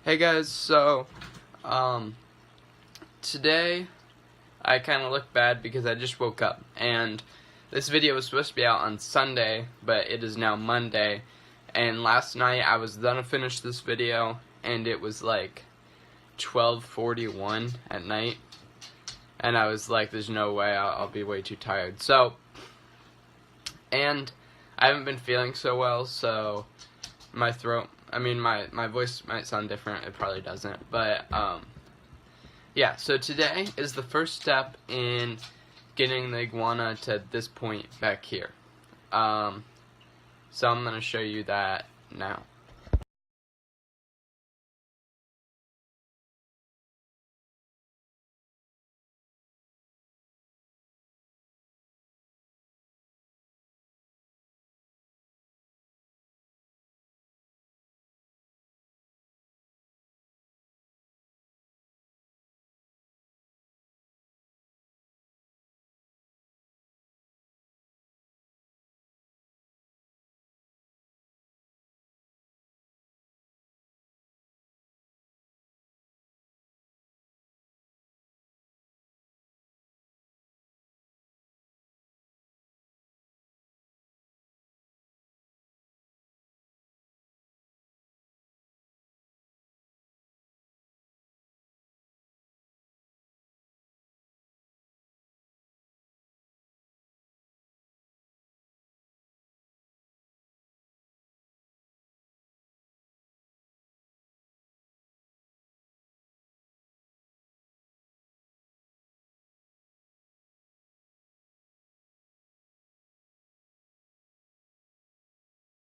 Hey guys, today I kind of look bad because I just woke up, and this video was supposed to be out on Sunday, but it is now Monday, and last night I was gonna finish this video, and it was like 12:41 at night, and I was like, there's no way, I'll be way too tired, and I haven't been feeling so well, so my voice might sound different. It probably doesn't. But, yeah, so today is the first step in getting the iguana to this point back here. So I'm going to show you that now.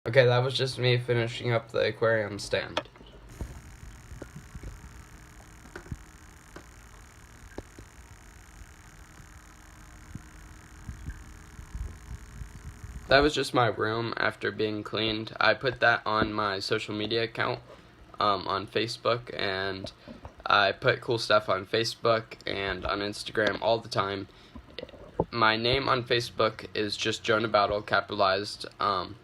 Okay, that was just me finishing up the aquarium stand. That was just my room after being cleaned. I put that on my social media account on Facebook, and I put cool stuff on Facebook and on Instagram all the time. My name on Facebook is just Jonah Battle, capitalized on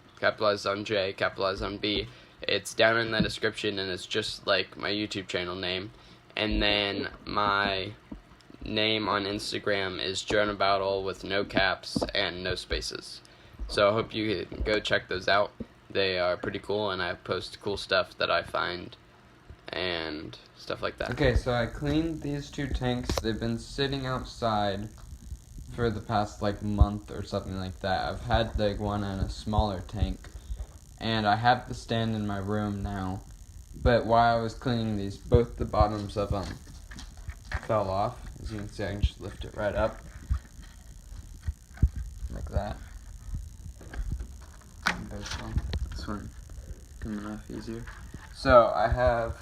J, capitalized on B. It's down in the description, and it's just like my YouTube channel name. And then my name on Instagram is Jonah Battle with no caps and no spaces. So I hope you go check those out. They are pretty cool, and I post cool stuff that I find and stuff like that. Okay, so I cleaned these two tanks. They've been sitting outside for the past month or something like that. I've had the iguana in a smaller tank, and I have the stand in my room now. But while I was cleaning these, both the bottoms of them fell off. As you can see, I can just lift it right up like that. This one coming off easier. So I have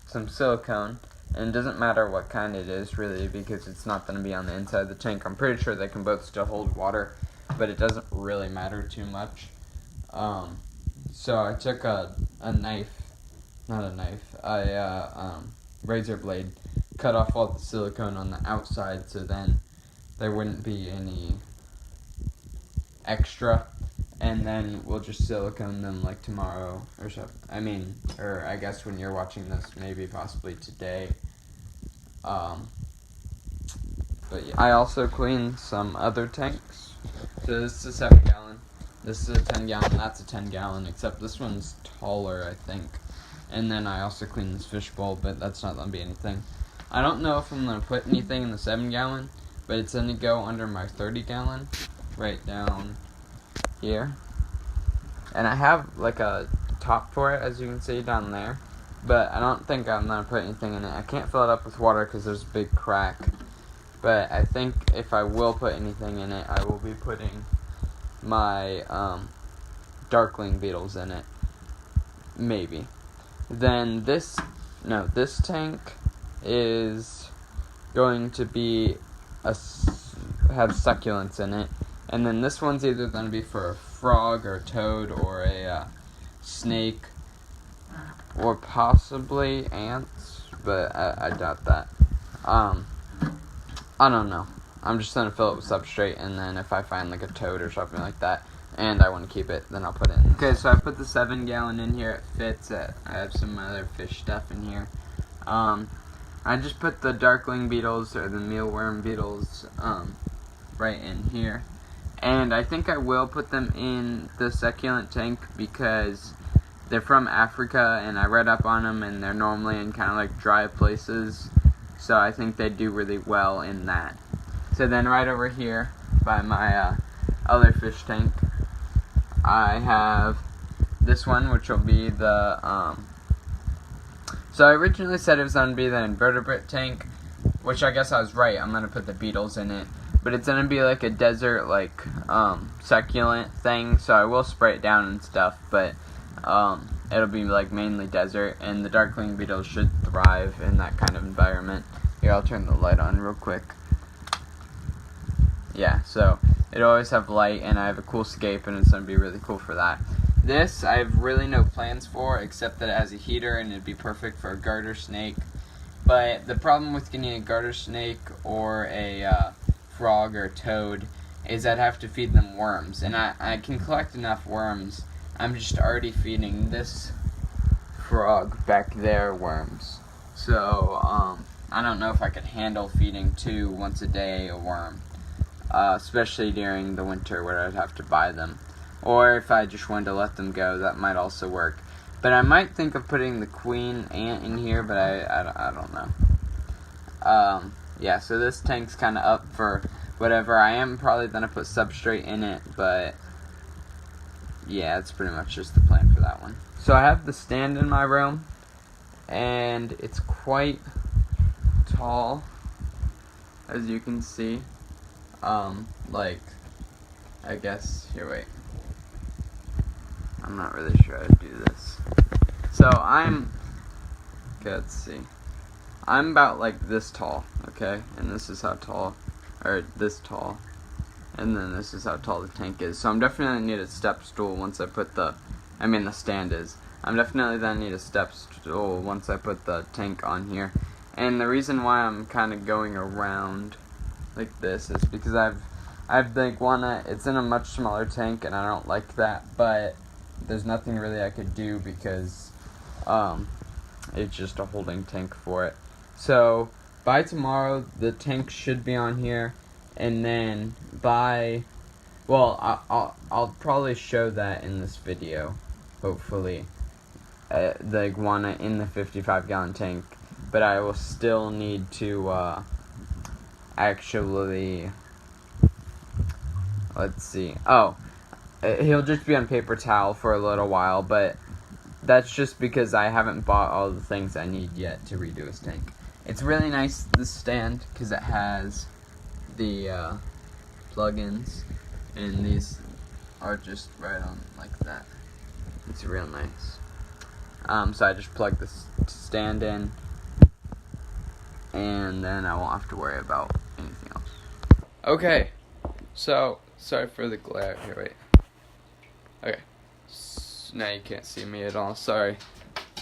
some silicone, and it doesn't matter what kind it is really, because it's not going to be on the inside of the tank. I'm pretty sure they can both still hold water, but it doesn't really matter too much. So I took a razor blade, cut off all the silicone on the outside, so then there wouldn't be any extra. And then we'll just silicone them tomorrow or something. Or I guess when you're watching this, maybe possibly today. But yeah. I also cleaned some other tanks. So this is a 7 gallon. This is a 10 gallon. That's a 10 gallon, except this one's taller, I think. And then I also cleaned this fish bowl, but that's not going to be anything. I don't know if I'm going to put anything in the 7 gallon, but it's going to go under my 30 gallon, right down here. And I have a top for it, as you can see down there, but I don't think I'm going to put anything in it. I can't fill it up with water because there's a big crack, but I think if I will put anything in it, I will be putting my darkling beetles in it, maybe. Then this tank is going to be have succulents in it. And then this one's either going to be for a frog or a toad or a snake or possibly ants, but I doubt that. I don't know. I'm just going to fill it with substrate, and then if I find a toad or something like that, and I want to keep it, then I'll put it in. Okay, so I put the 7-gallon in here. It fits. I have some other fish stuff in here. I just put the darkling beetles, or the mealworm beetles, right in here. And I think I will put them in the succulent tank because they're from Africa, and I read up on them, and they're normally in kind of like dry places. So I think they do really well in that. So then right over here by my other fish tank, I have this one, which will be the, so I originally said it was going to be the invertebrate tank, which I guess I was right. I'm going to put the beetles in it. But it's going to be like a desert, like, succulent thing, so I will spray it down and stuff, but, it'll be, like, mainly desert, and the darkling beetles should thrive in that kind of environment. Here, I'll turn the light on real quick. Yeah, so it'll always have light, and I have a cool scape, and it's going to be really cool for that. This, I have really no plans for, except that it has a heater, and it'd be perfect for a garter snake. But the problem with getting a garter snake or a frog or toad is I'd have to feed them worms, and I can collect enough worms. I'm just already feeding this frog back there worms. So, I don't know if I could handle feeding 2 once a day a worm. Especially during the winter where I'd have to buy them. Or if I just wanted to let them go, that might also work. But I might think of putting the queen ant in here, but I don't know. Yeah, so this tank's kind of up for whatever. I am probably going to put substrate in it, but yeah, it's pretty much just the plan for that one. So I have the stand in my room, and it's quite tall, as you can see. Like, I guess, here, wait. I'm not really sure how to do this. So okay, let's see. I'm about like this tall, okay? And this is how tall, or this tall. And then this is how tall the tank is. So I'm definitely need a step stool once I put the stand is. I'm definitely then need a step stool once I put the tank on here. And the reason why I'm kind of going around like this is because I have the iguana. It's in a much smaller tank, and I don't like that, but there's nothing really I could do because it's just a holding tank for it. So by tomorrow the tank should be on here, and then I'll probably show that in this video, hopefully, the iguana in the 55-gallon tank, but I will still need to actually, let's see. He'll just be on paper towel for a little while, but that's just because I haven't bought all the things I need yet to redo his tank. It's really nice, this stand, because it has the plug-ins, and these are just right on like that. It's real nice. So I just plug this stand in, and then I won't have to worry about anything else. Okay, so sorry for the glare. Here, wait. Okay, now you can't see me at all. Sorry.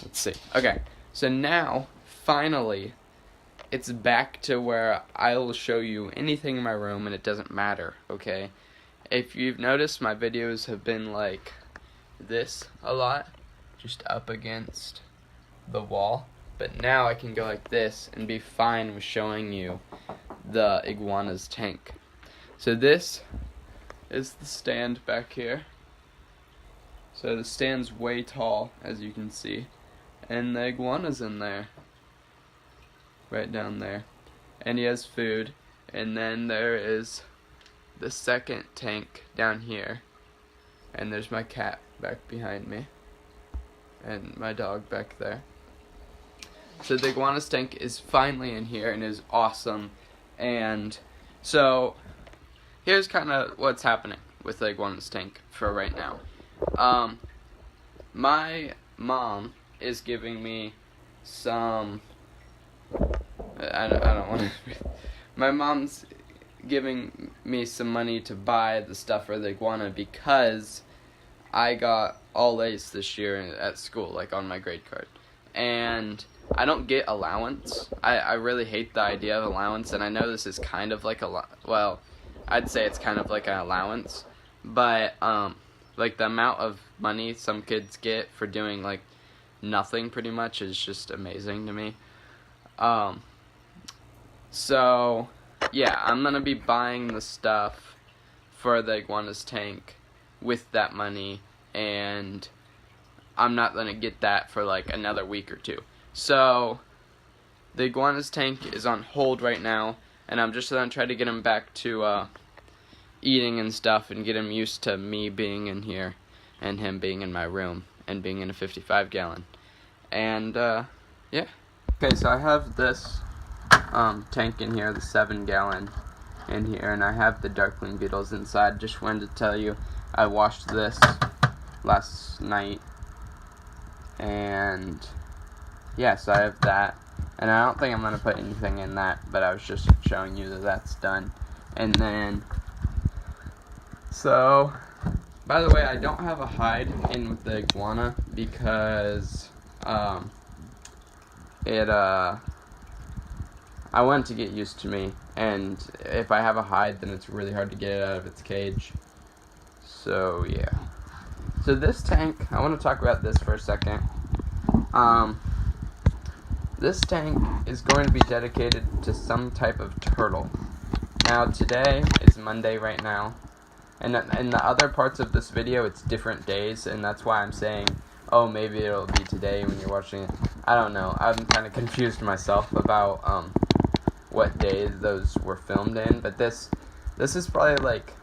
Let's see. Okay, so now finally it's back to where I will show you anything in my room, and it doesn't matter. Okay, if you've noticed, my videos have been like this a lot, just up against the wall. But now I can go like this and be fine with showing you the iguana's tank. So this is the stand back here. So the stand's way tall, as you can see. And the iguana's in there. Right down there. And he has food. And then there is the second tank down here. And there's my cat back behind me. And my dog back there. So the iguana's tank is finally in here and is awesome. And so here's kind of what's happening with the iguana's tank for right now. My mom is giving me some. I don't want to. My mom's giving me some money to buy the stuff for the iguana because I got all A's this year at school, like on my grade card. And I don't get allowance. I really hate the idea of allowance, and I know this is kind of like well, I'd say it's kind of like an allowance, but like the amount of money some kids get for doing like nothing pretty much is just amazing to me. So yeah, I'm gonna be buying the stuff for the iguana's tank with that money, and I'm not gonna get that for like another week or two. So the iguana's tank is on hold right now, and I'm just gonna try to get him back to eating and stuff, and get him used to me being in here and him being in my room and being in a 55-gallon. And yeah. Okay, so I have this tank in here, the 7-gallon in here, and I have the darkling beetles inside. Just wanted to tell you, I washed this last night, and yeah, so I have that, and I don't think I'm going to put anything in that, but I was just showing you that that's done. And then, so, by the way, I don't have a hide in with the iguana because I want it to get used to me, and if I have a hide, then it's really hard to get it out of its cage. So yeah. So this tank, I want to talk about this for a second. This tank is going to be dedicated to some type of turtle. Now today is Monday right now, and in the other parts of this video it's different days, and that's why I'm saying, oh, maybe it'll be today when you're watching it. I don't know. I'm kind of confused myself about what days those were filmed in, but this is probably like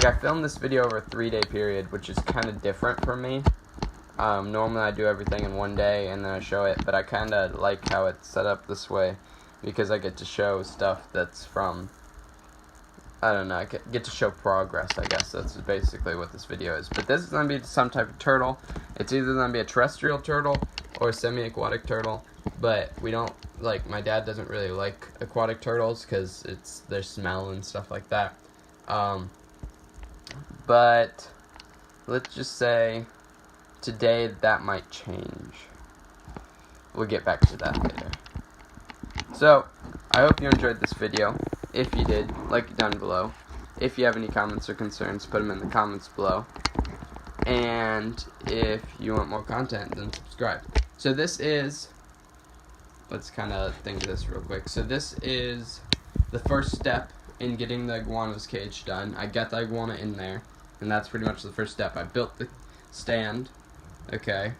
I filmed this video over a 3-day period, which is kind of different for me. Normally I do everything in one day and then I show it, but I kind of like how it's set up this way because I get to show stuff that's from, I don't know, I get to show progress, I guess. That's basically what this video is. But this is going to be some type of turtle. It's either going to be a terrestrial turtle or a semi-aquatic turtle, but we don't, like, my dad doesn't really like aquatic turtles because it's their smell and stuff like that. But let's just say today that might change. We'll get back to that later. So, I hope you enjoyed this video. If you did, like it down below. If you have any comments or concerns, put them in the comments below. And if you want more content, then subscribe. So this is, let's kind of think of this real quick. So this is the first step in getting the iguana's cage done. I got the iguana in there, and that's pretty much the first step. I built the stand, okay.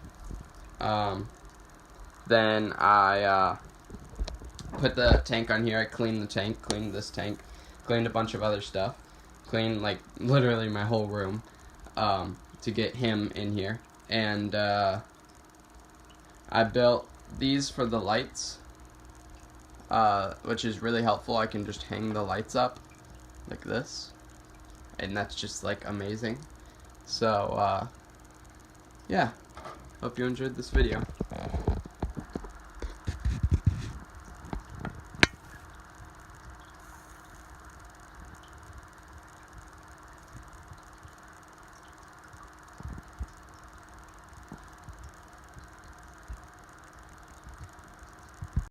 Then I put the tank on here. I cleaned the tank, cleaned this tank, cleaned a bunch of other stuff, cleaned like literally my whole room to get him in here. And I built these for the lights, which is really helpful. I can just hang the lights up like this, and that's just like amazing. So yeah, hope you enjoyed this video.